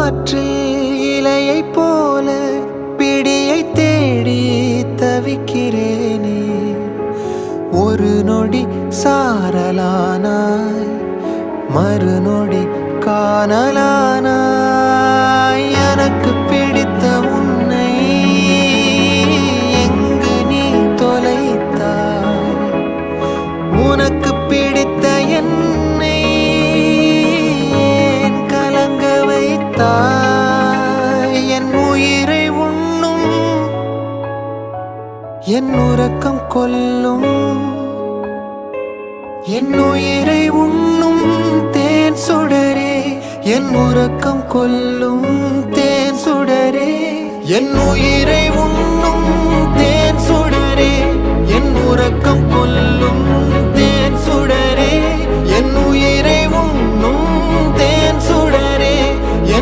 காற்றில் இலையை போல பிடியை தேடி தவிக்கிறேனே. ஒரு நொடி சாரலானாய், மறுநொடி காணலானாய். எனக்கு பிடித்த உன்னை எங்கு நீ தொலைத்தாய்? உனக்கு பிடித்த என்னை ஏன் கலங்க வைத்தாய்? என் உயிரை உண்ணும், என் உறக்கம் கொல்லும், என் உயிரை உண்ணும் தேன் சுடரே, என் உறக்கம் கொல்லும் தேன் சுடரே. என் உயிரை உண்ணும் தேன் சுடரே, என் உறக்கம் கொல்லும் தேன் சுடரே.